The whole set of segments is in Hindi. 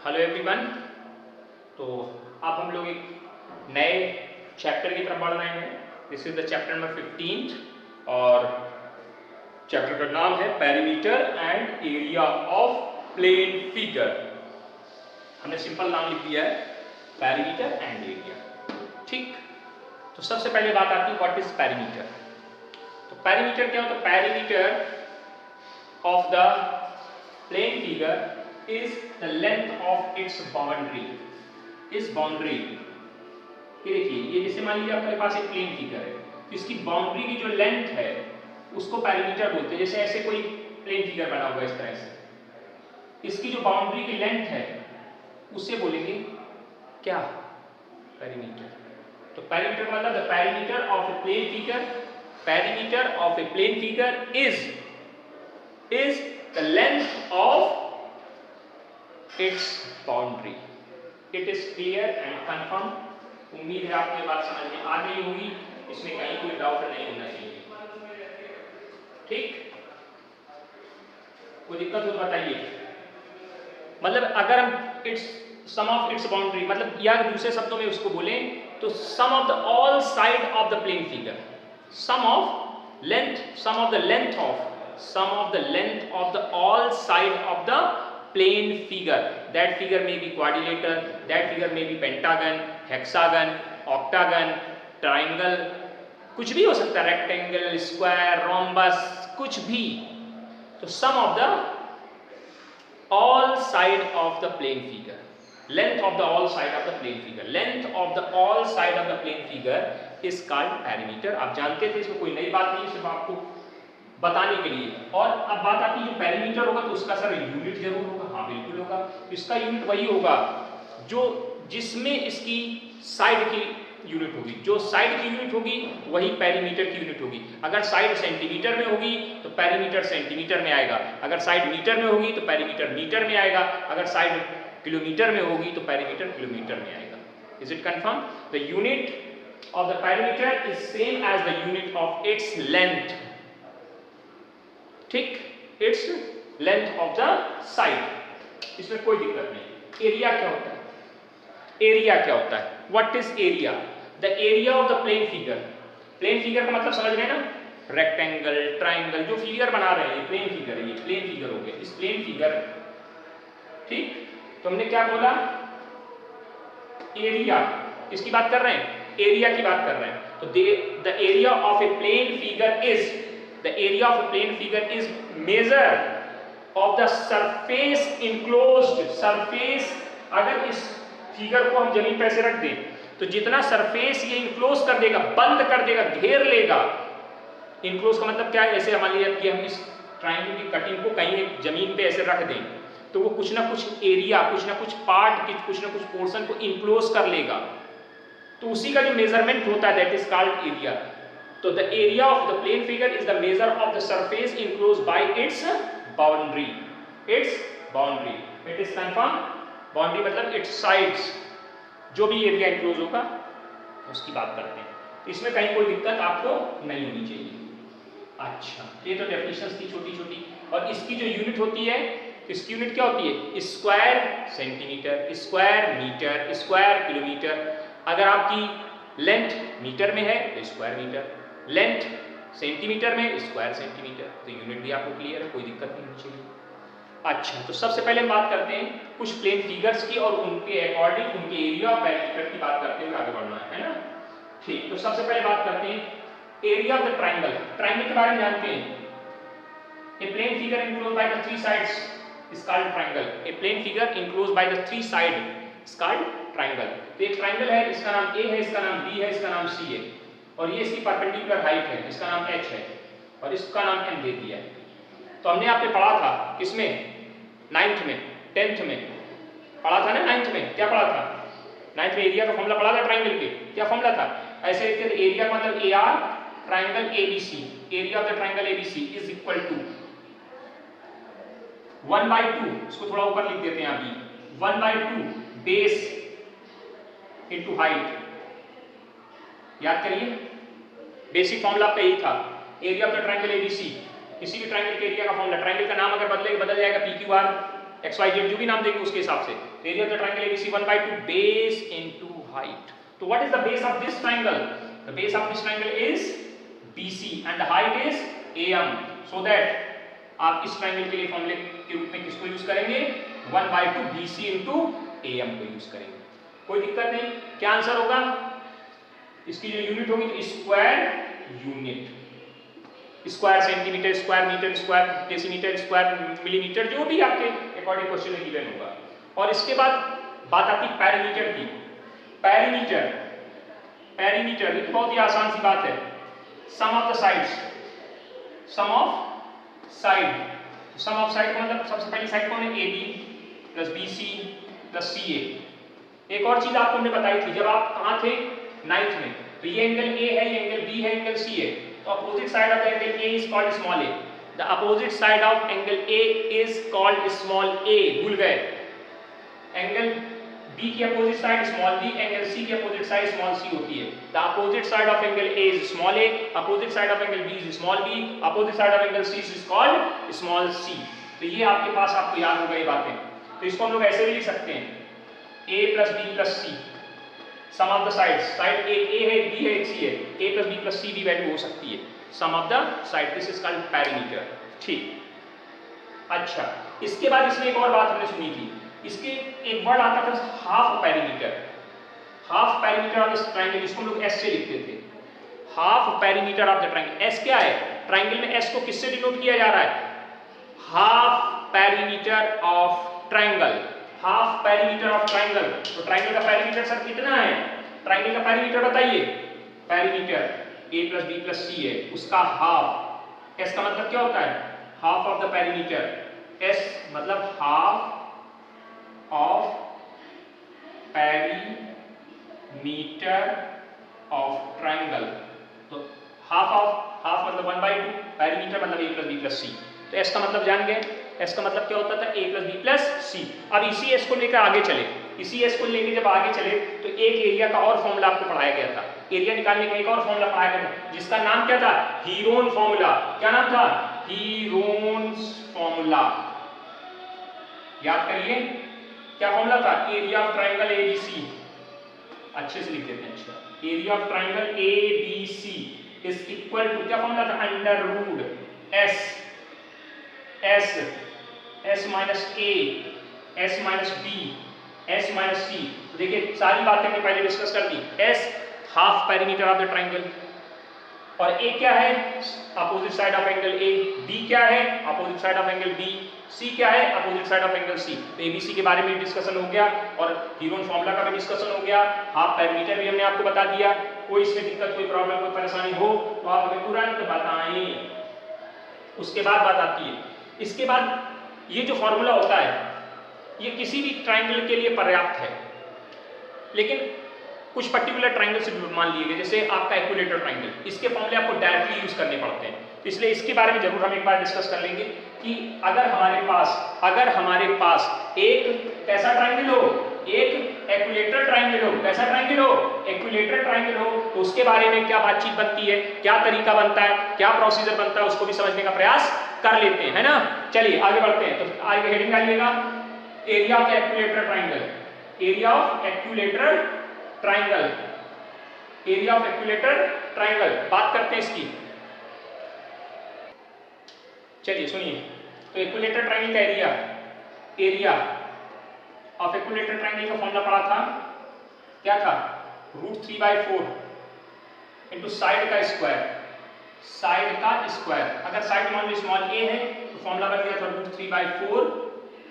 Hello everyone. तो अब हम लोग एक नए चैप्टर की तरफ बढ़ रहे हैं। This is the chapter number 15 और चैप्टर का नाम है perimeter and area of plane figure. हमने सिंपल नाम लिख दिया है पेरीमीटर एंड एरिया। ठीक, तो सबसे पहले बात आती है व्हाट इज पेरीमीटर। तो पेरीमीटर क्या होता है? Perimeter of the plane figure is the length of its boundary। इस बाउंड्री, ये देखिए, ये जैसे मान लीजिए आपके पास एक प्लेन फिगर है, तो इसकी बाउंड्री की जो लेंथ है उसको पेरीमीटर बोलते हैं। जैसे ऐसे कोई प्लेन फिगर बना हुआ है इस तरह से, इसकी जो बाउंड्री की लेंथ है उसे बोलेंगे क्या? पेरीमीटर। तो पेरीमीटर मतलब the perimeter of a plane figure, perimeter of a plane figure is the length of its boundary। it is clear and confirm। उम्मीद है आपको ये बात समझ में आ गई होगी, इसमें कहीं कोई डाउट नहीं होना चाहिए। ठीक, कोई दिक्कत हो तो बताइए। मतलब अगर हम its sum of its boundary, मतलब या दूसरे शब्दों में उसको बोलें तो sum of the all side of the plane figure, sum of length, sum of the length of, sum of the length of the all side of the plane figure। that figure may be quadrilateral, that figure may be pentagon, hexagon, octagon, triangle, कुछ भी हो सकता है, rectangle, square, rhombus, कुछ भी। तो sum of the all side of the plane figure, length of the all side of the plane figure, length of the all side of the plane figure is called perimeter। आप जानते थे, इसमें कोई नई बात नहीं, सिर्फ आपको बताने के लिए। और अब बात आती है जो पेरीमीटर होगा तो उसका सर यूनिट जरूर होगा। हाँ बिल्कुल होगा। इसका यूनिट वही होगा जो जिसमें इसकी साइड की यूनिट होगी। जो साइड की यूनिट होगी वही पेरीमीटर की यूनिट होगी। अगर साइड सेंटीमीटर में होगी तो पेरीमीटर सेंटीमीटर में आएगा, अगर साइड मीटर में होगी तो पेरीमीटर मीटर में आएगा, अगर साइड किलोमीटर में होगी तो पेरीमीटर किलोमीटर में आएगा। Is it confirm? The unit of the perimeter is same as the unit of its length. ठीक, its length of the side, इसमें कोई दिक्कत नहीं। एरिया क्या होता है? एरिया क्या होता है? What is area? The area of the plane figure. Plane figure का मतलब समझ रहे हैं ना? रेक्टेंगल, ट्राइंगल, जो फिगर बना रहे हैं प्लेन फिगर है, ये प्लेन फिगर हो गया। इस प्लेन फिगर, ठीक, तो हमने क्या बोला? एरिया। किसकी बात कर रहे हैं? एरिया की बात कर रहे हैं। तो the area of a plane figure is, the area of a plane figure is measure of the surface enclosed surface। अगर इस फिगर को हम जमीन पे ऐसे रख दें तो जितना सरफेस ये इंक्लोज कर देगा, बंद कर देगा, घेर लेगा। इंक्लोज का मतलब क्या है? ऐसे मान लीजिए कि हम इस ट्रायंगल की कटिंग को कहीं एक जमीन पे ऐसे रख दें तो वो कुछ ना कुछ एरिया, कुछ ना कुछ पार्ट, कुछ ना कुछ पोर्शन को इंक्लोज कर लेगा। तो उसी का जो मेजरमेंट होता है दैट इज कॉल्ड एरिया। तो the area of the plane figure is the measure of the surface enclosed by its boundary। its boundary, it is confirmed। boundary मतलब its sides, जो भी एरिया इंक्लोज होगा उसकी बात करते हैं। इसमें कहीं कोई दिक्कत आपको नहीं होनी चाहिए। अच्छा, ये तो डेफिनेशंस थी छोटी छोटी। और इसकी जो यूनिट होती है, इसकी यूनिट क्या होती है? Square centimetre, square metre, square kilometre. अगर आपकी लेंथ मीटर में है तो स्क्वायर मीटर, लेंथ सेंटीमीटर में स्क्वायर सेंटीमीटर। तो यूनिट भी आपको क्लियर है, कोई दिक्कत नहीं होनी चाहिए। अच्छा, तो सबसे पहले हम बात करते हैं कुछ प्लेन फिगर्स की और उनके अकॉर्डिंग उनके एरिया और पेरीमीटर की बात करते हुए आगे बढ़ना है ना। ठीक, तो सबसे पहले बात करते हैं area of the triangle. Triangle के बारे में जानते हैं। A plane figure enclosed by the three sides is called triangle. A plane figure enclosed by the three side is called triangle. तो एक ट्राइंगल है, इसका नाम ए है, इसका नाम बी है, इसका नाम सी है, और ये इसकी परपेंडिकुलर हाइट है, इसका नाम h है, और इसका नाम m दे दिया है। तो हमने आपने पढ़ा था किसमें? 9th में, 10th में पढ़ा था ना। 9th में क्या पढ़ा था? 9th में एरिया का फॉर्मूला पढ़ा था ट्राइंगल के। क्या फॉर्मूला था? ऐसे लिखते थे, एरिया का मतलब AR triangle ABC, area of the triangle ABC is equal to 1/2, इसको थोड़ा ऊपर लिख देते हैं अभी, 1/2 बेस इनटू हाइट। याद करिए, बेसिक फॉर्मूला पे यही था, area of the triangle ABC. किसी भी ट्रायंगल के एरिया का फॉर्मूला, ट्रायंगल का नाम अगर बदलेगा बदल जाएगा PQR, XYZ जो भी नाम देंगे उसके हिसाब से। Area of the triangle ABC 1/2 base into height. तो what is the base of this triangle? The base of this triangle is BC and the height is AM, so that आप इस ट्रायंगल के लिए फॉर्मूले के रूप में किसको यूज करेंगे? 1/2 BC इनटू AM को यूज करेंगे। कोई दिक्कत नहीं। क्या आंसर होगा? इसकी जो यूनिट होगी तो square unit, square centimetre, square metre, square decimetre, square millimetre, जो भी आपके अकॉर्डिंग क्वेश्चन में गिवन होगा। और इसके बाद बात आती पैरीमीटर की। पैरीमीटर, पैरीमीटर ये तो बहुत ही आसान सी बात है। Sum of the sides, sum of side, sum of side का मतलब सबसे पहली साइड कौन है? AB plus BC plus CA। एक और चीज आपको हमने बताई थी जब आप कहाँ थे? 9th में। तो ये एंगल A है, ये एंगल B है, एंगल C है। तो opposite side of the angle A is called small a। The opposite side of angle A is called small a। भूल गए? एंगल B की opposite side small b, angle C की अपोजिट साइड स्मॉल c होती है। The opposite side of angle A is small a, opposite side of angle B is small b, opposite side of angle C is called small c। तो ये आपके पास आपको याद होगा ये बातें। तो इसको हम लोग ऐसे भी लिख सकते हैं A plus B plus C, sum of the sides, side A है, B है, C है, A plus B plus C भी वैल्यू हो सकती है, sum of the side, this is called perimeter. ठीक। अच्छा, इसके बाद इसमें एक और बात हमने सुनी थी, इसके एक वर्ड आता था half perimeter. Half perimeter of the triangle, इसको लोग S से लिखते थे। Half perimeter of the triangle, S क्या है? ट्रायंगल में S को किससे डिनोट किया जा रहा है? Half perimeter of triangle, half perimeter of triangle. तो ट्रायंगल का पैरीमीटर सर कितना है? ट्रायंगल का पैरीमीटर बताइए। Perimeter A plus B plus C है, उसका हाफ। S का मतलब क्या होता है? Half of the perimeter. S मतलब half of perimeter of triangle. तो हाफ मतलब 1/2, पैरीमीटर मतलब A plus B plus C। तो S का मतलब जान गए। S का मतलब क्या होता था? A plus B plus C। अब इसी S को लेकर आगे चले, इसी S को लेकर जब आगे चले तो एक एरिया का और फॉर्मूला आपको पढ़ाया गया था। एरिया निकालने का एक और फॉर्मूला पढ़ाया गया था जिसका नाम क्या था? Heron formula. क्या नाम था? Heron's formula. याद करिए क्या फॉर्मूला था? एरिया ऑफ ट्रायंगल ABC, अच्छे से लिख देते हैं। अच्छा, area of triangle ABC is equal to, क्या फॉर्मूला था? Under root S minus A, S minus B, S minus C। तो देखिए सारी बातें हमने पहले डिस्कस कर दी। S half perimeter of the triangle, और A क्या है? Opposite side of angle A। B क्या है? Opposite side of angle B। C क्या है? Opposite side of angle C। तो ABC के बारे में डिस्कशन हो गया और हीरोन फॉर्मूला का भी डिस्कशन हो गया। हाफ पैरीमीटर भी हमने आपको बता दिया। कोई इसमें दिक्कत, कोई प्रॉब्लम, कोई परेशानी हो तो आप हमें तुरंत बताएं। उसके बाद बात आती है, इसके बाद ये जो फॉर्मूला होता है ये किसी भी ट्रायंगल के लिए पर्याप्त है, लेकिन कुछ पर्टिकुलर ट्रायंगल से मान लिए गए, जैसे आपका इक्विलेटरल ट्रायंगल, इसके फॉर्मूले आपको डायरेक्टली यूज करने पड़ते हैं। तो इसलिए इसके बारे में जरूर हम एक बार डिस्कस कर लेंगे कि अगर हमारे पास एक कैसा ट्रायंगल हो, एक इक्विलेटरल ट्रायंगल हो। कैसा ट्रायंगल हो? इक्विलेटरल ट्रायंगल हो। तो उसके बारे में क्या बातचीत बनती है, क्या तरीका बनता है, क्या प्रोसीजर बनता है, उसको भी समझने का प्रयास कर लेते हैं, है ना। चलिए आगे बढ़ते हैं। तो आगे हेडिंग डालिएगा, area of equilateral triangle. Area of equilateral triangle, area of equilateral triangle, बात करते हैं इसकी। चलिए सुनिए, तो इक्विलेटरल ट्रायंगल का एरिया ऑफ इक्विलेटरल ट्रायंगल का फॉर्मूला पढ़ा था, क्या था? √3/4 इनटू साइड का स्क्वायर, साइड का स्क्वायर। अगर साइड मान लो स्मॉल a है तो फॉर्मूला बन गया था √3/4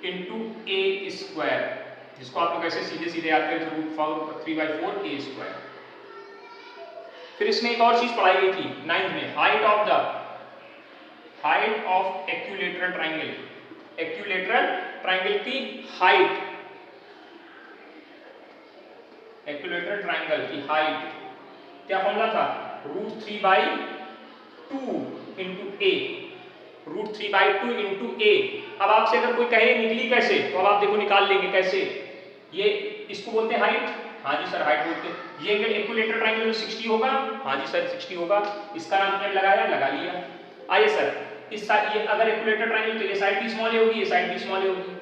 इनटू a स्क्वायर, जिसको आप लोग ऐसे सीधे सीधे याद करें तो √3/4 a स्क्वायर। फिर इसमें एक और चीज पढ़ाई गई थी 9th में, height of equilateral triangle. Equilateral triangle की हाइट, इक्विलेटरल ट्रायंगल की हाइट क्या फॉर्मूला था? √3/2 इनटू a, √3/2 इनटू a। अब आपसे अगर कोई कहे निकली कैसे, तो अब आप देखो निकाल लेंगे कैसे। ये इसको बोलते हैं हाइट, हाँ जी सर हाइट बोलते हैं। ये अगर इक्विलेटरल ट्रायंगल 60 होगा, हाँ जी सर 60 होगा। इसका नाम m लगाया, लगा लिया। आइए सर, इस साइड ये अगर इक्विलेटरल ट्रायंगल तो ये साइड भी स्मॉल होगी, ये साइड भी स्मॉल होगी।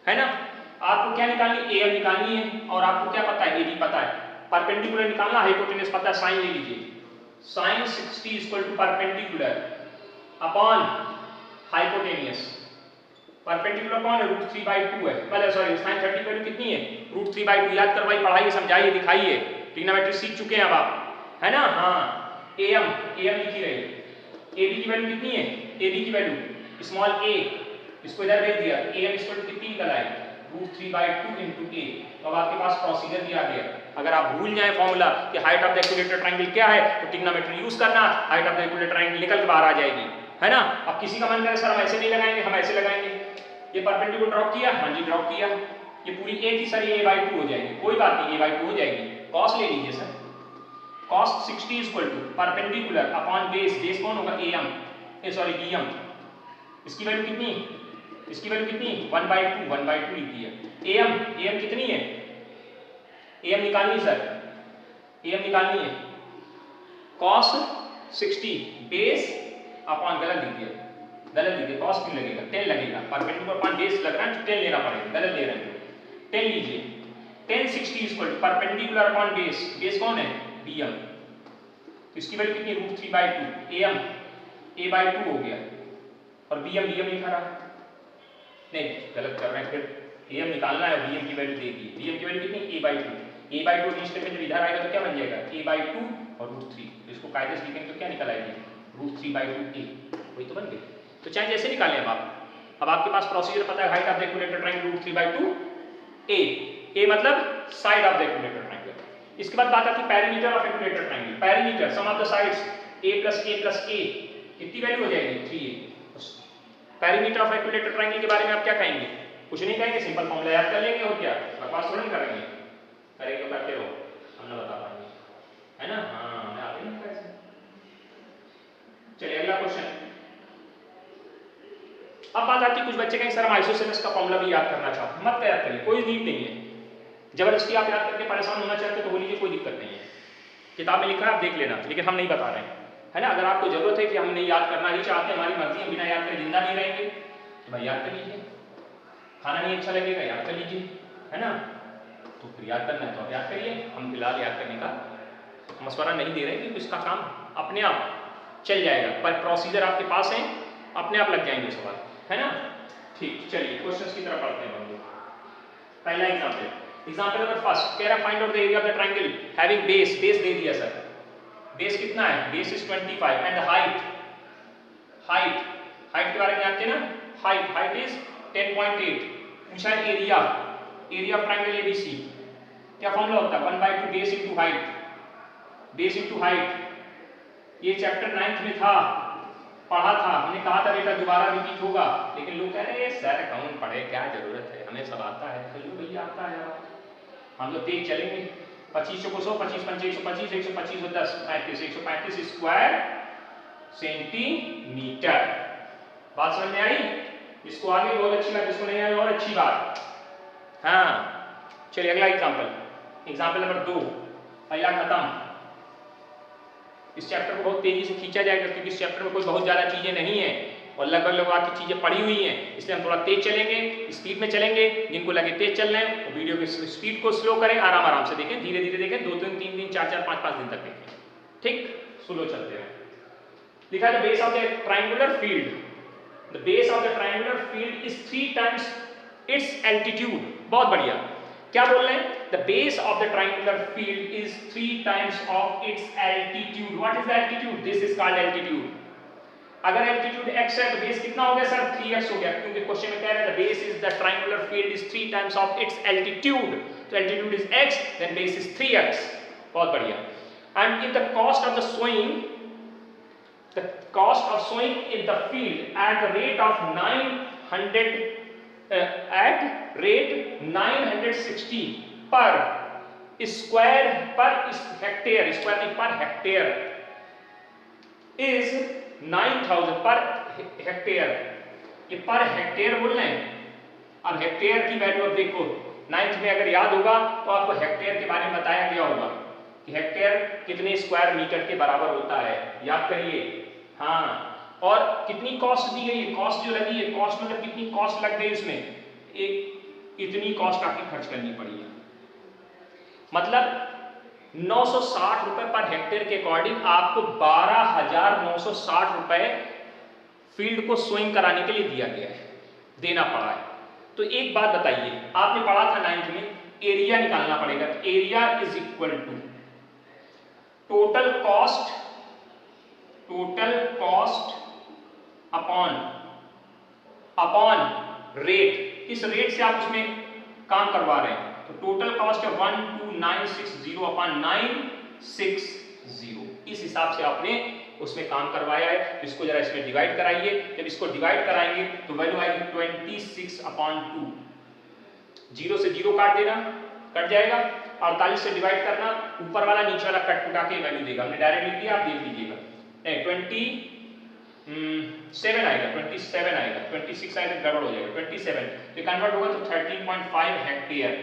है ना। आपको क्या निकालनी, एम निकालनी है, और आपको क्या पता है, एडी पता है। परपेंडिकुलर निकालना, हाइपोटेनस पता है, साइन ले लीजिए। Sine 60 equal to perpendicular upon hypotenuse. Perpendicular कौन है, √3/2 है, मतलब सॉरी साइन 30 वैल्यू कितनी है, √3/2। याद करवाइए, पढ़ाइए, समझाइए, दिखाइए, ट्रिग्नोमेट्री सीख चुके हैं अब आप, है ना। हाँ, एम लिखी रही, एडी की वैल्यू कितनी है, एडी की वैल्यू स्मॉल ए, इसको इधर भेज दिया, एम इक्वल टू कितनी निकल आई, √3/2 इनटू ए। तो अब आपके पास प्रोसीजर दिया गया। अगर आप भूल जाए फॉर्मूला कि height of the equilateral triangle क्या है, तो ट्रिग्नोमेट्री यूज करना, height of the equilateral triangle निकल के बाहर आ जाएगी, है ना। अब किसी का मन करे सर हम ऐसे नहीं लगाएंगे, हम ऐसे लगाएंगे। ये परपेंडिकुलर ड्रॉप किया, हाँ जी ड्रॉप किया, ये पूरी ए थी सर, ये a/2 हो जाएगी, कोई बात नहीं, a/2 हो जाएगी। कॉस ले लीजिए sir, cos 60 equal to perpendicular upon base, base कौन होगा, am, सॉरी bm। इसकी वैल्यू कितनी, इसकी वैल्यू कितनी, 1/2 लिख दिया। am कितनी है, am निकालनी सर, am निकालनी है, cos 60 बेस अपॉन, गलत लिख दिया, cos क्यों लगेगा, 10 लगेगा, परपेंडिकुलर अपॉन बेस लग रहा है तो 10 लेना पड़ेगा, गलत ले रहे हैं, 10 लीजिए। 10 60 equal to perpendicular upon base, base कौन है, bm, तो इसकी वैल्यू कितनी, √3/2, am a/2 हो गया, और bm लिखा रहा, नहीं गलत कर रहे हैं, फिर am निकालना है, bm की वैल्यू दे दी, bm की वैल्यू कितनी, a/2 नेक्स्ट स्टेप में जब इधर आएगा तो क्या बन जाएगा, a/2 और √3, तो इसको कायदे से लिखेंगे तो क्या निकल आएगी, √3/2a, वही तो बन गई। तो चाहे जैसे निकालें अब आपके पास प्रोसीजर पता है, height of the equilateral triangle √3/2a, a मतलब side of the equilateral triangle. इसके बाद बात आती है perimeter of equilateral triangle, perimeter sum of the sides a + a, कितनी वैल्यू हो जाएगी, 3a। Perimeter of equilateral triangle के बारे में आप क्या कहेंगे, कुछ नहीं कहेंगे, सिंपल फॉर्मूला याद कर लेंगे, और क्या बकवास थोड़ा नहीं करेंगे, करेंगे तो करते रहो, हम ना बता पाएंगे, है ना। हाँ मैं आते नहीं कैसे। चलिए अगला क्वेश्चन। अब बात आती है, कुछ बच्चे कहेंगे सर हम आइसोसेलेस का फॉर्मूला भी याद करना चाहते हैं, मत याद करिए, कोई नीड नहीं है, जबरदस्ती आप याद करके परेशान होना चाहते तो हो लीजिए, कोई दिक्कत नहीं है, किताब में लिखा है आप देख लेना, लेकिन हम नहीं बता रहे हैं, है ना। अगर आपको जरूरत है कि हम नहीं याद करना नहीं चाहते, हमारी मर्जी है, बिना याद करे जिंदा नहीं रहेंगे, तो भाई याद कर लीजिए, खाना नहीं अच्छा लगेगा याद कर लीजिए, है ना, तो फिर याद करना है तो आप याद करिए, हम फिलहाल याद करने का मशवरा नहीं दे रहे, क्योंकि इसका काम अपने आप चल जाएगा, पर प्रोसीजर आपके पास है, अपने आप लग जाएंगे सवाल, है ना। ठीक, चलिए क्वेश्चंस की तरफ बढ़ते हैं हम लोग। पहला एग्जांपल नंबर फर्स्ट, कह रहा find out the area of the triangle having base दे दिया सर, बेस कितना है, बेस इज 25 एंड हाइट के बारे में जानते हैं ना, हाइट इज 10.8। पूछा है एरिया ऑफ ट्रायंगल एबीसी, क्या फॉर्मूला होता है, 1/2 बेस इनटू हाइट। ये चैप्टर 9th में था, पढ़ा था, हमने कहा था बेटा दोबारा रिपीट होगा, लेकिन लोग कह रहे हैं सर कौन पढ़े, क्या जरूरत है, हमें सब आता है, चलो भैया आता है, हम लोग तेज चलेंगे। 25 को 100, 25 5 125, 125 को 10 35, 135 स्क्वायर सेंटीमीटर। बात समझ में आई, इसको आगे बहुत अच्छी बात, इसको नहीं आई और अच्छी बात। हाँ चलिए अगला एग्जाम्पल नंबर 2, पहला खत्म। इस चैप्टर को बहुत तेजी से खींचा जाएगा, क्योंकि इस चैप्टर में कोई बहुत ज्यादा चीजें नहीं है, और लगभग आपकी चीजें पड़ी हुई हैं, इसलिए हम थोड़ा तेज चलेंगे, स्पीड में चलेंगे। जिनको लगे तेज चल रहे हैं, वीडियो की स्पीड को स्लो करें, आराम से देखें, धीरे धीरे देखें, 2 दिन 3 दिन 4 5 दिन तक देखें, ठीक, स्लो चलते हैं। लिखा है the base of the triangular field, the base of the triangular field is 3 times it's altitude. बहुत बढ़िया, क्या बोल रहे हैं, the base of the triangular field is 3 times of its altitude. What is the altitude, this is called altitude. अगर एल्टीट्यूड x है तो बेस कितना हो गया सर, 3x हो गया, क्योंकि क्वेश्चन में कह रहा है the base is the triangular field is 3 times of its altitude, तो altitude is x, then base is 3x। बहुत बढ़िया। And if the cost of sowing in the field at the rate of 960 per hectare is 9000 per hectare. ये पर हेक्टेयर बोल रहे हैं। अब हेक्टेयर की वैल्यू अब देखो, 9th में अगर याद होगा तो आपको हेक्टेयर के बारे में बताया गया होगा कि हेक्टेयर कितने स्क्वायर मीटर के बराबर होता है, याद करिए। हाँ, और कितनी कॉस्ट दी गई है, कॉस्ट जो लगी है, कॉस्ट मतलब कितनी कॉस्ट लग गई उसमें, इतनी कॉस्ट आपकी खर्च करनी पड़ी है। मतलब 960 रुपए पर हेक्टेयर के अकॉर्डिंग आपको 12,960 रुपए फील्ड को सोइंग कराने के लिए दिया गया है, देना पड़ा है। तो एक बात बताइए, आपने पढ़ा था 9th में एरिया निकालना पड़ेगा। Area is equal to total cost upon rate. किस रेट से आप उसमें काम करवा रहे हैं? तो टोटल कॉस्ट है 12960 अपॉन 960। इस हिसाब से आपने उसमें काम करवाया है। इसको जरा इसमें डिवाइड कराइए। जब इसको डिवाइड कराएंगे तो वैल्यू आएगी 26 अपॉन 2। 0 से 0 काट देना, कट जाएगा। 48 से डिवाइड करना, ऊपर वाला नीचे वाला कट कुटा के वैल्यू देगा। हमने डायरेक्ट लिख दिया, आप देख लीजिएगा। 27 आएगा, 27 आएगा, 26 आएगा गड़बड़ हो जाएगा। 27 तो कन्वर्ट होगा तो 13.5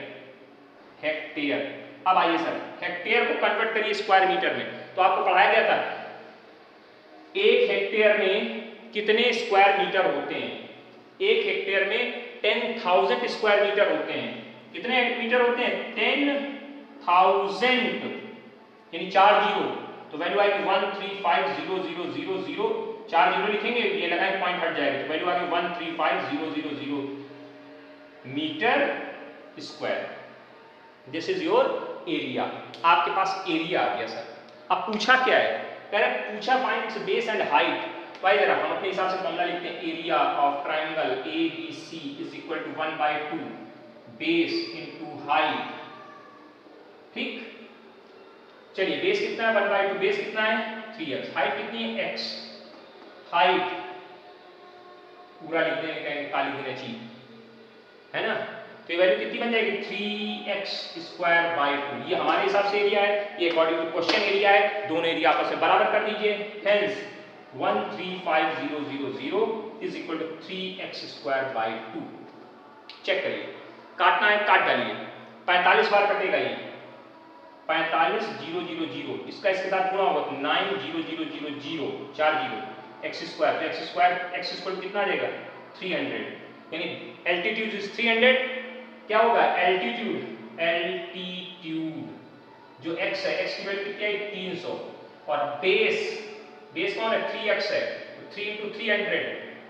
हेक्टेयर। अब आइए सर, हेक्टेयर को कन्वर्ट करिए स्क्वायर मीटर में। तो आपको पढ़ाया गया था 1 हेक्टेयर में कितने स्क्वायर मीटर होते हैं? 1 हेक्टेयर में 10,000 स्क्वायर मीटर होते हैं। कितने मीटर होते हैं? 10,000, यानी 4 जीरो। तो वैल्यू आएगी 1350000। 4 जीरो लिखेंगे, ये लगाएंगे पॉइंट हट जाएगा, तो वैल्यू आएगी 1350000 metre square. This is your area. आपके पास एरिया आ गया सर। अब पूछा क्या है? कह रहे पूछा find its base and height. तो आइए जरा हम अपने हिसाब से फॉर्मूला लिखते हैं। Area of triangle ABC is equal to 1/2 base into height. ठीक, चलिए बेस कितना है? 1/2। बेस कितना है? 3x। हाइट कितनी है? x। हाइट पूरा लिख देंगे, कहेंगे काली देना चाहिए, है ना? तो ये वैल्यू कितनी बन जाएगी? 3x²/2। ये हमारे हिसाब से एरिया है, ये अकॉर्डिंग टू क्वेश्चन एरिया है। दोनों एरिया आपस में बराबर कर दीजिए। Hence 135,000 is equal to 3x²/2। Check करिए, काटना है काट डालिए। 45 बार कटेगा ये, 45,000। इसका इसके साथ गुणा होगा तो 9,000, 4 जीरो, x²। तो x² कितना आ जाएगा? 300। यानी एल्टीट्यूड इज 300। क्या होगा? एल्टीट्यूड जो x है, x की वैल्यू कितनी है? 300। और बेस कौन है? 3x है, तो 3 × 300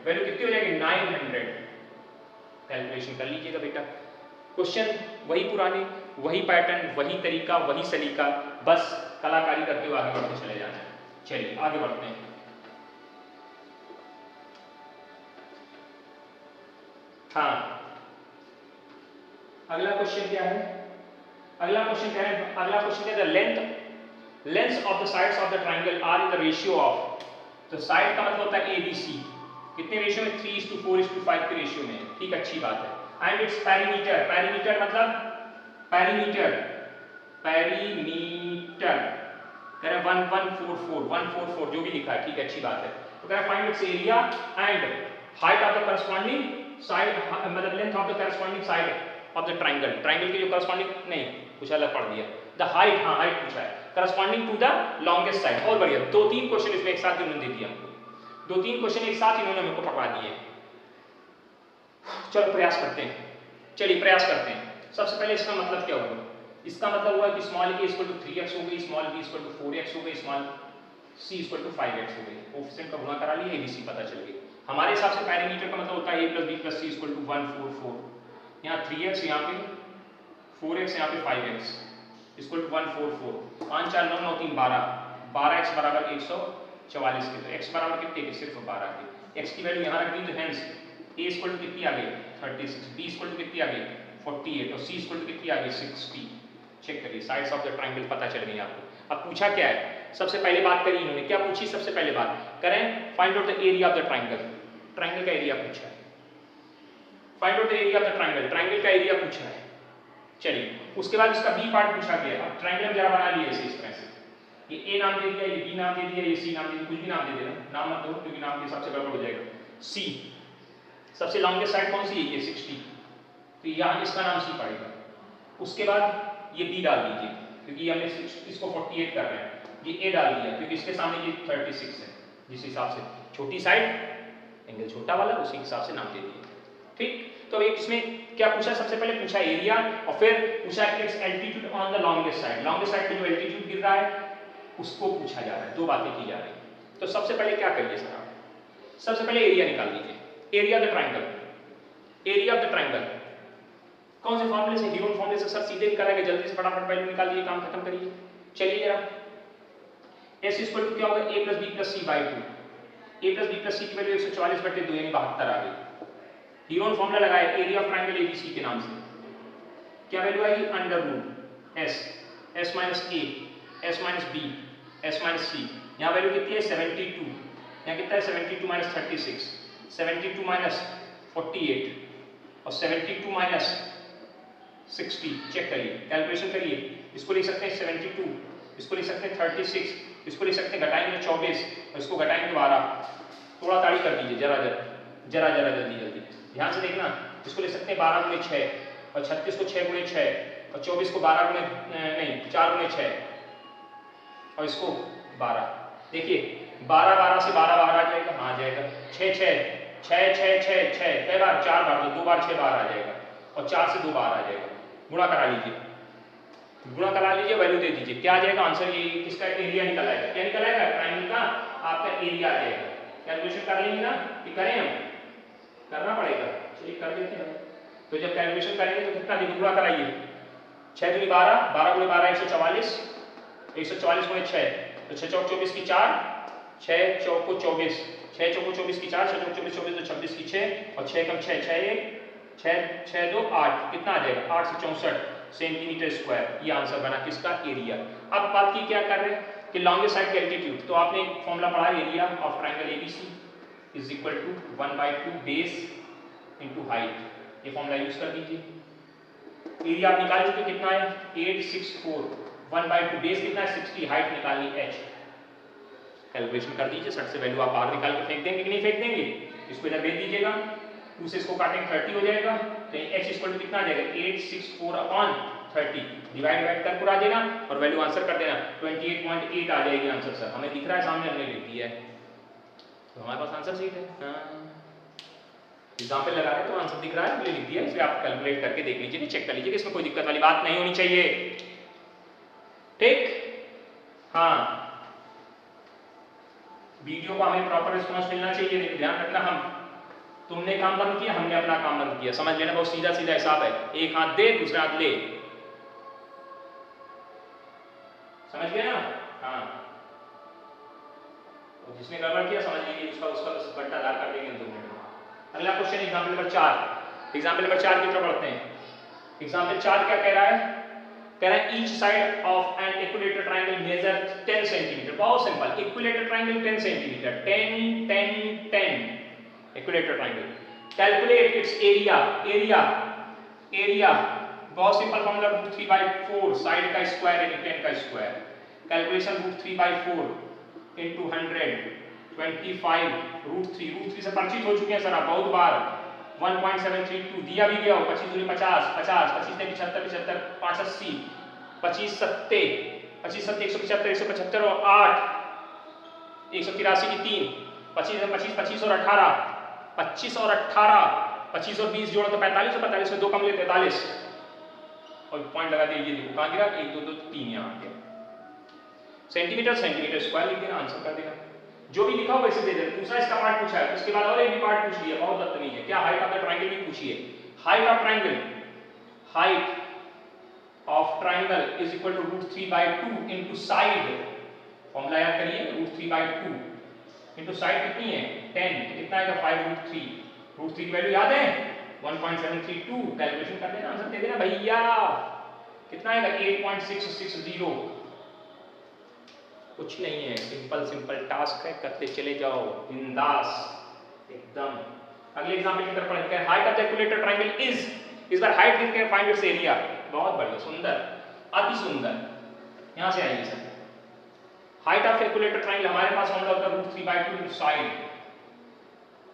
वैल्यू कितनी हो जाएगी? 900। कैलकुलेशन कर लीजिएगा बेटा। क्वेश्चन वही पुराने, वही पैटर्न, वही तरीका, वही सलीका, बस कलाकारी करते हुए आगे बढ़ते चले जाना है। चलिए आगे बढ़ते हैं। हाँ, अगला क्वेश्चन क्या है? अगला क्वेश्चन क्या है? Length of the sides of the triangle are in the ratio of. तो साइड का मतलब होता है ABC। कितने रेशियो में? 3:4:5 के रेशियो में। ठीक, अच्छी बात है। And its perimeter. पेरीमीटर मतलब पेरीमीटर कह रहे 144 जो भी लिखा है, ठीक है, अच्छी बात है। तो कह रहे find its area and height of the corresponding side, मतलब length of the corresponding side of the triangle. Triangle की जो करस्पॉन्डिंग, नहीं कुछ अलग पढ़ दिया। द हाइट, हाँ हाइट पूछा है, corresponding to the longest side. और बढ़िया, 2-3 क्वेश्चन इसमें एक साथ इन्होंने दे दिया हमको। 2-3 क्वेश्चन एक साथ इन्होंने हमको पकड़ा दिए। चलो प्रयास करते हैं। चलिए प्रयास करते हैं। सबसे पहले इसका मतलब क्या होगा? इसका मतलब हुआ कि small a equal to 3x हो गई, small b equal to 4x हो गई, small c equal to 5x हो गई। कोएफिशिएंट का गुणा करा लिया, ABC पता चल गई। हमारे हिसाब से पेरीमीटर का मतलब होता है a + b + c equal to 144। यहाँ 3x, यहाँ पे 4x, यहाँ पे 5x इक्वल टू 144। 5 4 9 9 3 12। 12x बराबर 144 के। तो x बराबर कितने के? सिर्फ 12 के। x की वैल्यू यहाँ रख दी, तो हेंस a इक्वल टू कितनी आ गई? 36। b इक्वल टू कितनी आ गई? 48। और c इक्वल टू कितनी आ गई? 60। चेक करिए, साइड्स ऑफ द ट्रायंगल पता चल गई आपको। अब पूछा क्या है? सबसे पहले बात करी इन्होंने, क्या पूछी? सबसे पहले बात करें, find out the area of the triangle. Triangle का एरिया पूछा है। Find out the area of the triangle, triangle का एरिया पूछा है। चलिए, उसके बाद इसका बी पार्ट पूछा गया। अब ट्रायंगल जरा बना लिए इस तरह से। ये ए नाम दे दिया, ये बी नाम दे दिया, ये सी नाम दे दिया, कुछ भी नाम दे देना, नाम मत दो क्योंकि नाम के हिसाब से गड़बड़ हो जाएगा। सी सबसे लॉन्गेस्ट साइड कौन सी है? ये 60। तो यहाँ इसका नाम सी पड़ेगा। उसके बाद ये बी डाल दीजिए क्योंकि हमने इसको 48 कर रहे हैं। ये ए डाल दिया क्योंकि इसके सामने ये 36 है। जिस हिसाब से छोटी साइड, एंगल छोटा वाला, उसी हिसाब से नाम दे दिए। ठीक, तो एक इसमें क्या पूछा, सबसे पहले पूछा एरिया और फिर पूछा it's altitude on the longest side पे जो एल्टीट्यूड गिर रहा है उसको पूछा जा रहा है, दो बातें की जा रही है। तो सबसे पहले क्या करिए सर आप, सबसे पहले एरिया निकाल लीजिए, area of the triangle, area of the triangle कौन से फॉर्मूले से, हीरोन फॉर्मूले से सर सीधे निकालेंगे, जल्दी से फटाफट वैल्यू निकाल लीजिए, काम खत्म करिए। चलिए जरा S इक्वल टू क्या होगा, a plus B plus C by 2, a plus B plus C की वैल्यू 144/2 यानी 72 आ गई। हीरोन फॉर्मूला लगाया एरिया ऑफ ट्राइंगल ABC के नाम से, क्या वैल्यू आएगी, under root S, S minus A, S minus B, S minus C, यहाँ वैल्यू कितनी है 72, यहाँ कितना है 72 माइनस 36, 72 माइनस 48 और 72 माइनस 60, चेक करिए, कैलकुलेशन करिए, इसको लिख सकते हैं 72, इसको लिख सकते हैं 36, इसको लिख सकते हैं घटाएंगे 24 और इसको घटाएंगे 12, थोड़ा ताड़ी कर दीजिए जरा जरा जरा जल्दी जल्दी, ध्यान से देखना, इसको लिख सकते हैं 12 गुणे 6 और 36 को 6 गुणे 6 और 24 को 12 गुणे नहीं 4 गुणे 6 और इसको 12, देखिए 12 से 12 बाहर आ जाएगा, हाँ आ जाएगा 6 कई बार 4 बार, तो 2 बार 6 बाहर आ जाएगा और 4 से 2 बाहर आ जाएगा, गुणा करा लीजिए, गुणा करा लीजिए, वैल्यू दे दीजिए, क्या आ जाएगा आंसर, ये किसका एरिया निकल आएगा, क्या निकल आएगा, ट्रायंगल का आपका एरिया आ जाएगा। कैलकुलेशन कर लेंगे ना, कि करें हम, करना पड़ेगा, चलिए कर देते हैं। तो जब कैलकुलेशन करेंगे तो कितना देखिए, गुणा कराइए, 6 दूनी 12, 12 गुणे 12 144, 144 गुणे 6 तो 6 चौक 24 की 4, 6 चौक को 24, 6 चौक को 24 की 4, 6 चौक 24 24 तो 26 की 6 और 6 कम 6 6 1 6 2 8, कितना आ जाएगा 8 से 64 सेंटीमीटर स्क्वायर, ये आंसर बना किसका, एरिया। अब बात की क्या कर रहे हैं कि लॉन्गेस्ट साइड की एल्टीट्यूड, तो आपने एक फॉर्मूला पढ़ा area of triangle ABC is equal to 1/2 base into height, ये फॉर्मूला यूज कर दीजिए। एरिया आप निकाल चुके, कितना है 864, 1/2 बेस कितना है 60, हाइट निकालनी h, कैलकुलेशन कर दीजिए, 60 से वैल्यू आप बाहर निकाल के फेंक देंगे कि नहीं फेंक देंगे, इसको इधर भेज दीजिएगा, 2 से इसको काटेंगे 30 हो जाएगा, तो h इक्वल टू कितना आ जाएगा 864/30, डिवाइड कर पूरा देना और वैल्यू आंसर कर देना, 28.8 आ जाएगी आंसर सर, हमें दिख रहा है सामने, हमने लिख दिया है, तो हमारे पास आंसर सीट है। एग्जाम्पल लगा रहे तो आंसर दिख रहा है, हमने लिख दिया, इसलिए आप कैलकुलेट करके देख लीजिए, चेक कर लीजिए कि इसमें कोई दिक्कत वाली बात नहीं होनी चाहिए, ठीक। हाँ, वीडियो को हमें प्रॉपर रिस्पॉन्स मिलना चाहिए, लेकिन ध्यान रखना, हम तुमने काम बंद किया, हमने अपना काम बंद किया, समझ लेना, बहुत सीधा सीधा हिसाब है, एक हाथ दे दूसरा हाथ ले, समझ गए ना। हाँ, और जिसने गड़बड़ किया समझ लीजिए, उसका बट्टा दार कर देंगे 2 मिनट में। अगला question example number 4, example number 4 की तरफ बढ़ते हैं। एग्जाम्पल 4 क्या कह रहा है, कह रहा है each side of an equilateral triangle measure 10 centimetre, बहुत simple, equilateral triangle 10 centimetre, 10 10 10 equilateral triangle, calculate its area, बहुत सिंपल फॉर्मूला, √3/4, साइड का स्क्वायर यानी 10 का स्क्वायर, कैलकुलेशन √3/4 into 100 25 √3 से परिचित हो चुके हैं सर आप बहुत बार, 1.732 दिया भी गया हो, 25 दूनी 50 50 25 ने 75 75 5 80 25 सत्ते 175 175 और 8 183 की 3 25 25 25 और 18 25 और 18 25 और 20 जोड़ो तो 45 और 45 में 2 कम ले 43 और पॉइंट लगा दीजिए, देखो कहां गिरा 1 2 2 3 यहां आ गया, सेंटीमीटर स्क्वायर लिख देना, आंसर कर देना, जो भी लिखा हो वैसे दे देना। दूसरा इसका पार्ट पूछा है, उसके बाद और एक भी पार्ट पूछ लिया, बहुत बदतमीज है, क्या हाइट ऑफ द ट्रायंगल भी पूछी है, height of triangle is equal to √3/2 into side, formula याद करिए, √3/2 इनटू साइड कितनी है 10, कितना आएगा 5√3, √3 की वैल्यू याद है 1.732, कैलकुलेशन कर देना, आंसर दे देना भैया, कितना आएगा 8.660, कुछ नहीं है, सिंपल टास्क है, करते चले जाओ बिंदास एकदम। अगले एग्जांपल की तरफ पढ़ते हैं, height of the equilateral triangle is, इस बार हाइट लिख के फाइंड इट्स एरिया, बहुत बढ़िया, सुंदर, अति सुंदर, यहां से आइए sir, height of equilateral triangle हमारे पास फॉर्मूला होता है √3/2 इनटू साइड,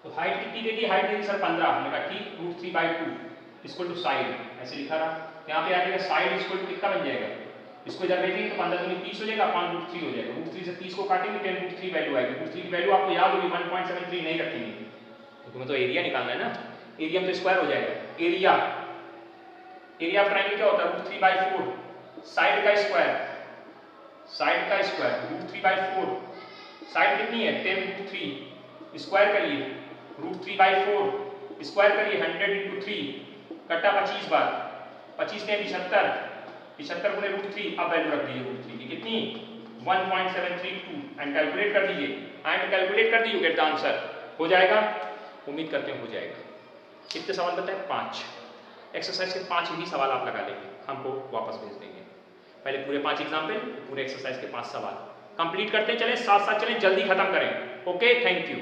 तो हाइट कितनी दे दी, हाइट दे दी सर 15, हमने कहा ठीक, √3/2 इक्वल टू साइड, ऐसे लिखा रहा, यहां पे आ जाएगा साइड इक्वल टू कितना बन जाएगा, इसको इधर भेजेंगे तो 15 दूनी 30 हो जाएगा, 5√3 हो जाएगा, √3 से 30 को काटेंगे 10√3 वैल्यू आएगी, √3 की वैल्यू आपको याद होगी 1.73 नहीं रखेंगे, क्योंकि हमें तो एरिया निकालना है ना, एरिया तो स्क्वायर हो जाएगा। एरिया ऑफ ट्रायंगल क्या होता है? √3/4 साइड का स्क्वायर √3/4 साइड कितनी है? 10√3 स्क्वायर करिए √3/4 स्क्वायर करिए 100 × 3 कटा 25 बार 25 ने 75 गुने √3 अब वैल्यू रख दीजिए √3 की कितनी 1.732 एंड कैलकुलेट कर दीजिए गेट द आंसर। हो जाएगा? उम्मीद करते हैं हो जाएगा। कितने सवाल बताए? 5 एक्सरसाइज के 5 ही सवाल आप लगा लेंगे, हमको वापस भेज देंगे। पहले पूरे 5 एग्जाम्पल, पूरे एक्सरसाइज के 5 सवाल कंप्लीट करते चलें, साथ साथ चलें, जल्दी खत्म करें। Okay, thank you.